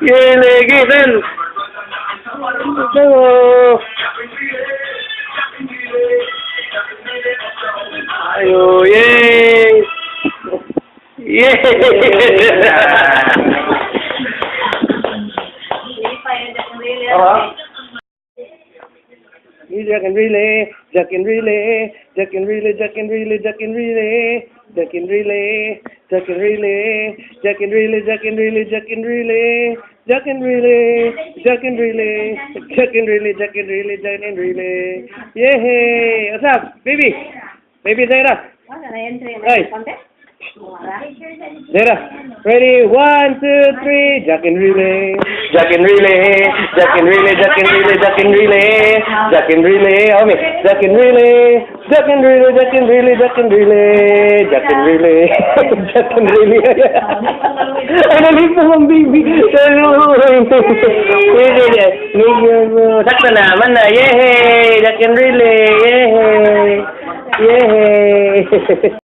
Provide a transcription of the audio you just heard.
Yele, Gitan. Oh. Ayo, yay. Yay. Jack and relay, Jack and relay, Jack and relay, Jack and relay, Jack and relay, Jack and relay, Jack and relay, Jack and relay, Jack and relay, Jack and relay, Jack and relay, Jack and relay, Jack and relay, Jack and relay, Jack and relay. Yay! What's up, baby? Baby, say it up. Hey. There. Ready? 1, 2, 3. Jack and relay. Jack and relay. Jack and relay. Jack and relay. Jack and relay. Jack and relay. How many? Jack and relay. Jack and relay. Jack and relay. Jack and relay. Jack and relay. Jack and relay. Ano liit mo ang baby? Sakto naman na. Yehey! Jack and relay. Yehey! Yehey!